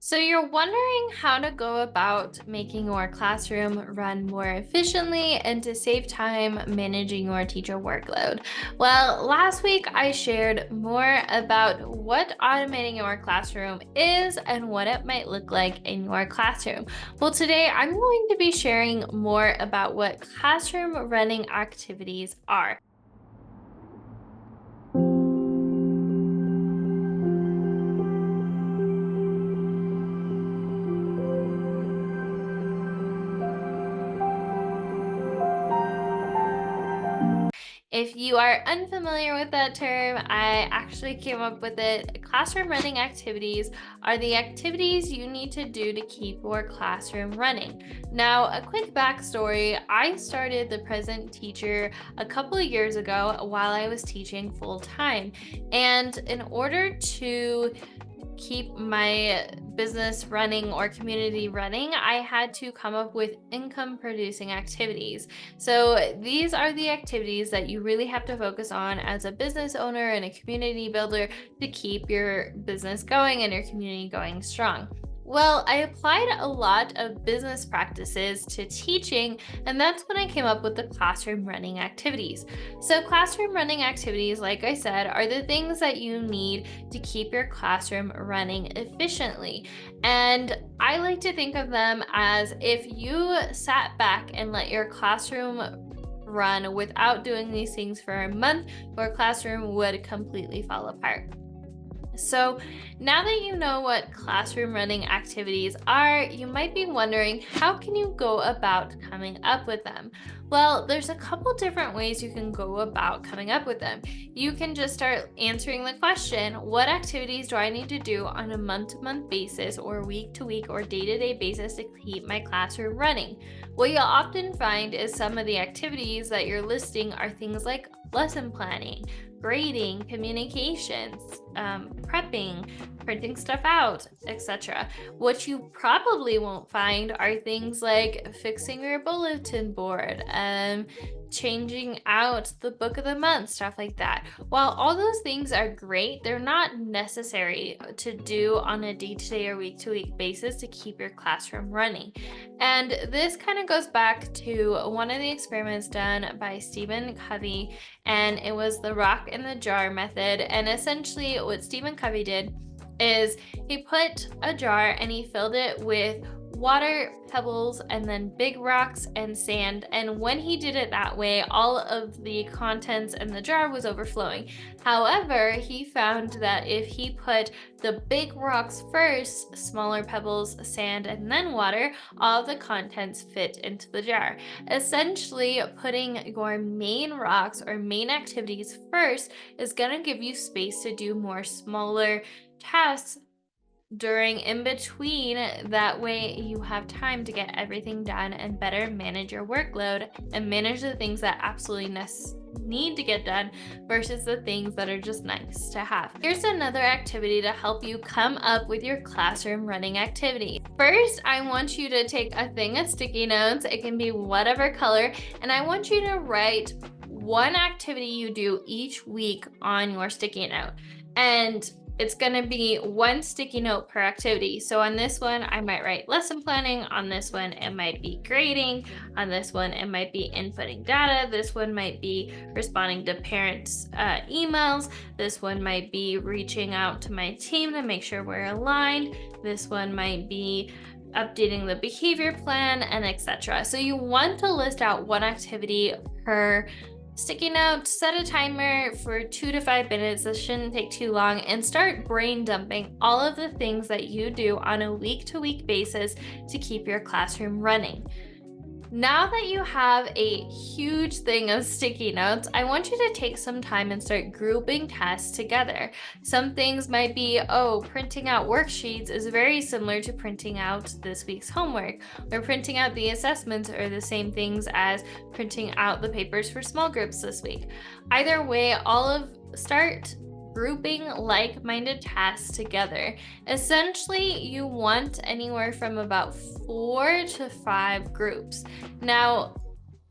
So you're wondering how to go about making your classroom run more efficiently and to save time managing your teacher workload. Well, last week I shared more about what automating your classroom is and what it might look like in your classroom. Well, today I'm going to be sharing more about what classroom running activities are. If you are unfamiliar with that term, I actually came up with it. Classroom running activities are the activities you need to do to keep your classroom running. Now, a quick backstory, I started the present teacher a couple of years ago while I was teaching full time. And in order to keep my business running or community running, I had to come up with income producing activities. So these are the activities that you really have to focus on as a business owner and a community builder to keep your business going and your community going strong. Well, I applied a lot of business practices to teaching, and that's when I came up with the classroom running activities. So, classroom running activities, like I said, are the things that you need to keep your classroom running efficiently. And I like to think of them as if you sat back and let your classroom run without doing these things for a month, your classroom would completely fall apart. So, now that you know what classroom running activities are, you might be wondering how can you go about coming up with them? Well, there's a couple different ways you can go about coming up with them. You can just start answering the question, what activities do I need to do on a month-to-month basis or week-to-week or day-to-day basis to keep my classroom running? What you'll often find is some of the activities that you're listing are things like lesson planning, grading, communications, prepping, printing stuff out, etc. What you probably won't find are things like fixing your bulletin board, changing out the book of the month, stuff like that. While all those things are great, they're not necessary to do on a day to day or week to week basis to keep your classroom running. And this kind of goes back to one of the experiments done by Stephen Covey, and it was the rock in the jar method. And essentially, what Stephen Covey did is he put a jar and he filled it with water, pebbles, and then big rocks and sand. And when he did it that way, all of the contents in the jar was overflowing. However, he found that if he put the big rocks first, smaller pebbles, sand, and then water, all the contents fit into the jar. Essentially, putting your main rocks or main activities first is going to give you space to do more smaller tasks during in between. That way you have time to get everything done and better manage your workload and manage the things that absolutely need to get done versus the things that are just nice to have. Here's another activity to help you come up with your classroom running activity. First, I want you to take a thing of sticky notes. It can be whatever color, and I want you to write one activity you do each week on your sticky note. And it's going to be one sticky note per activity. So on this one, I might write lesson planning. On this one, it might be grading. On this one, it might be inputting data. This one might be responding to parents' emails. This one might be reaching out to my team to make sure we're aligned. This one might be updating the behavior plan, and etc. So you want to list out one activity per sticky note, set a timer for 2 to 5 minutes. This shouldn't take too long, and start brain dumping all of the things that you do on a week to week basis to keep your classroom running. Now that you have a huge thing of sticky notes, I want you to take some time and start grouping tasks together. Some things might be, printing out worksheets is very similar to printing out this week's homework, or printing out the assessments are the same things as printing out the papers for small groups this week. Either way, start grouping like-minded tasks together. Essentially, you want anywhere from about 4 to 5 groups. Now,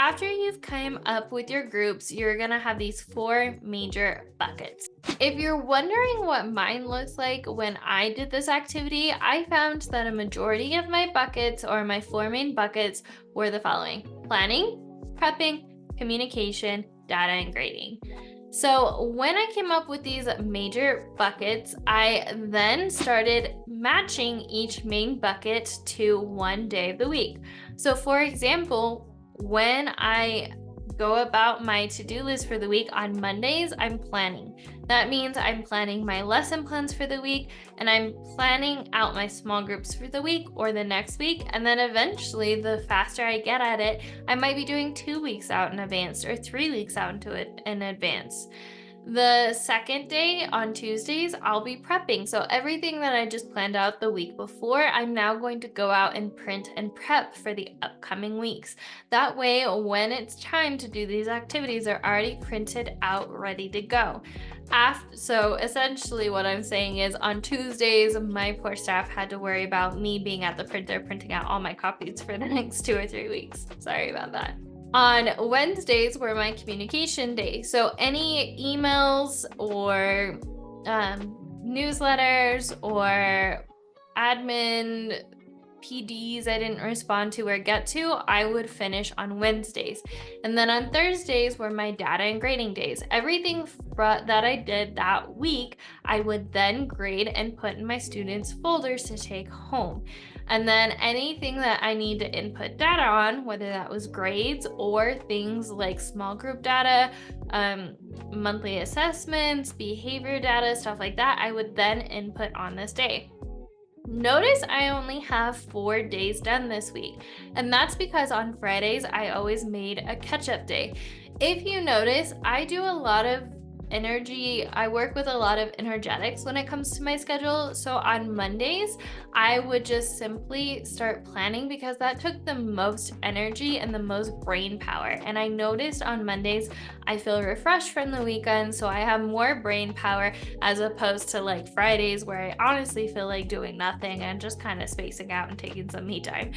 After you've come up with your groups, you're gonna have these 4 major buckets. If you're wondering what mine looks like when I did this activity, I found that a majority of my buckets, or my 4 main buckets, were the following: planning, prepping, communication, data, and grading. So when I came up with these major buckets, I then started matching each main bucket to one day of the week. So for example, when I go about my to-do list for the week on Mondays, I'm planning. That means I'm planning my lesson plans for the week, and I'm planning out my small groups for the week or the next week. And then eventually, the faster I get at it, I might be doing 2 weeks out in advance or 3 weeks out into it in advance. The second day on Tuesdays, I'll be prepping. So everything that I just planned out the week before, I'm now going to go out and print and prep for the upcoming weeks. That way, when it's time to do these activities, they're already printed out, ready to go. So essentially what I'm saying is, on Tuesdays, my poor staff had to worry about me being at the printer printing out all my copies for the next 2 or 3 weeks. Sorry about that. On Wednesdays were my communication day. So any emails or newsletters or admin PDs I didn't respond to or get to, I would finish on Wednesdays. And then on Thursdays were my data and grading days. Everything that I did that week, I would then grade and put in my students' folders to take home. And then anything that I need to input data on, whether that was grades or things like small group data, monthly assessments, behavior data, stuff like that, I would then input on this day. Notice I only have 4 days done this week, and that's because on Fridays I always made a catch-up day. If you notice, I do a lot of I work with a lot of energetics when it comes to my schedule. So on Mondays, I would just simply start planning because that took the most energy and the most brain power. And I noticed on Mondays, I feel refreshed from the weekend, so I have more brain power, as opposed to like Fridays where I honestly feel like doing nothing and just kind of spacing out and taking some me time.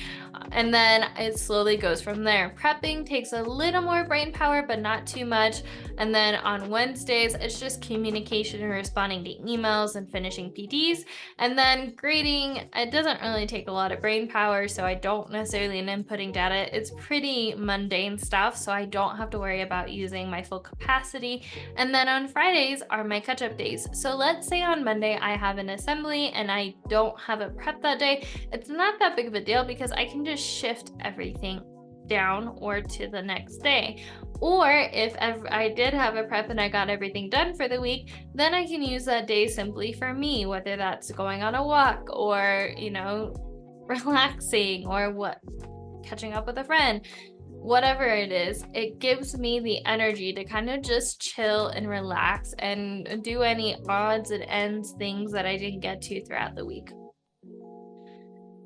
And then it slowly goes from there. Prepping takes a little more brain power, but not too much. And then on Wednesdays, it's just communication and responding to emails and finishing PDs. And then grading, it doesn't really take a lot of brain power, so I don't necessarily end inputting data. It's pretty mundane stuff, so I don't have to worry about using my full capacity. And then on Fridays are my catch-up days. So let's say on Monday I have an assembly and I don't have a prep that day. It's not that big of a deal because I can just shift everything down or to the next day. Or if I did have a prep and I got everything done for the week, then I can use that day simply for me, whether that's going on a walk or, relaxing or catching up with a friend. Whatever it is, it gives me the energy to kind of just chill and relax and do any odds and ends things that I didn't get to throughout the week.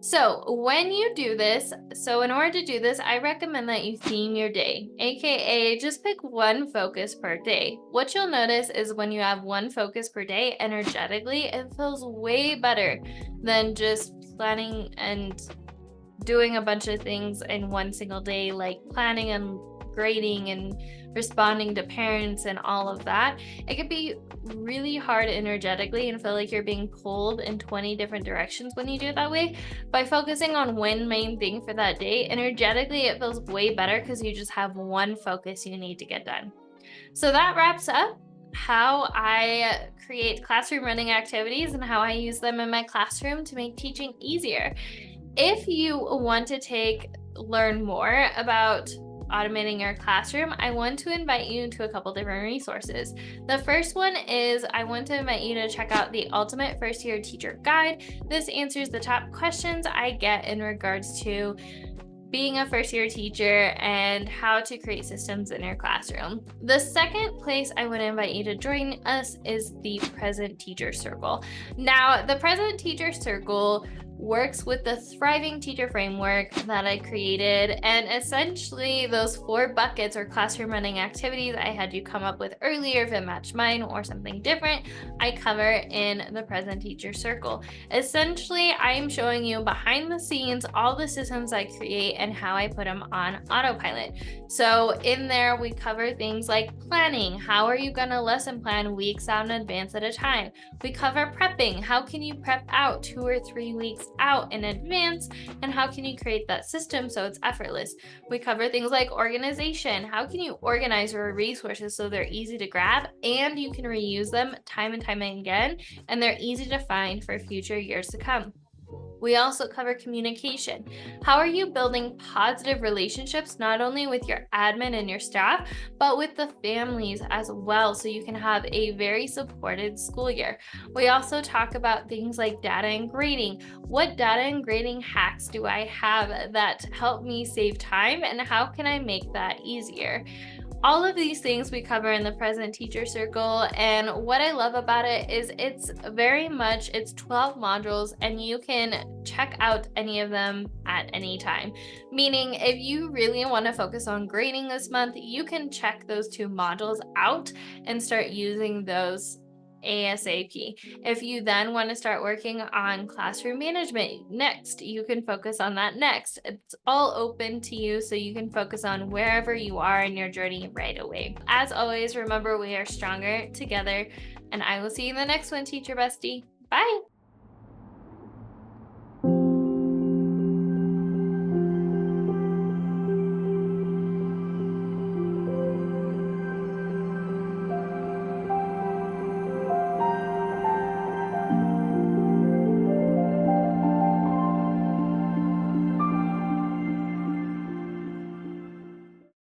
So when you do this, in order to do this, I recommend that you theme your day, aka just pick one focus per day. What you'll notice is when you have one focus per day, energetically, it feels way better than just planning and doing a bunch of things in one single day, like planning and grading and responding to parents and all of that. It could be really hard energetically and feel like you're being pulled in 20 different directions when you do it that way. By focusing on one main thing for that day, energetically it feels way better because you just have one focus you need to get done. So that wraps up how I create classroom running activities and how I use them in my classroom to make teaching easier. If you want to learn more about automating your classroom, I want to invite you to a couple different resources. The first one is I want to invite you to check out the Ultimate First Year Teacher Guide. This answers the top questions I get in regards to being a first-year teacher and how to create systems in your classroom. The second place I would invite you to join us is the Present Teacher Circle. Now, the Present Teacher Circle works with the Thriving Teacher Framework that I created. And essentially, those 4 buckets or classroom running activities I had you come up with earlier, if it matched mine or something different, I cover in the Present Teacher Circle. Essentially, I am showing you behind the scenes all the systems I create and how I put them on autopilot. So, in there, we cover things like planning. How are you going to lesson plan weeks out in advance at a time? We cover prepping. How can you prep out 2 or 3 weeks out in advance? And how can you create that system so it's effortless? We cover things like organization. How can you organize your resources so they're easy to grab and you can reuse them time and time again, and they're easy to find for future years to come? We also cover communication. How are you building positive relationships, not only with your admin and your staff, but with the families as well, so you can have a very supported school year? We also talk about things like data and grading. What data and grading hacks do I have that help me save time, and how can I make that easier? All of these things we cover in the Present Teacher Circle, and what I love about it is it's 12 modules and you can check out any of them at any time. Meaning, if you really want to focus on grading this month, you can check those 2 modules out and start using those ASAP. If you then want to start working on classroom management next, you can focus on that next. It's all open to you, so you can focus on wherever you are in your journey right away. As always, remember we are stronger together, and I will see you in the next one, Teacher Bestie. Bye.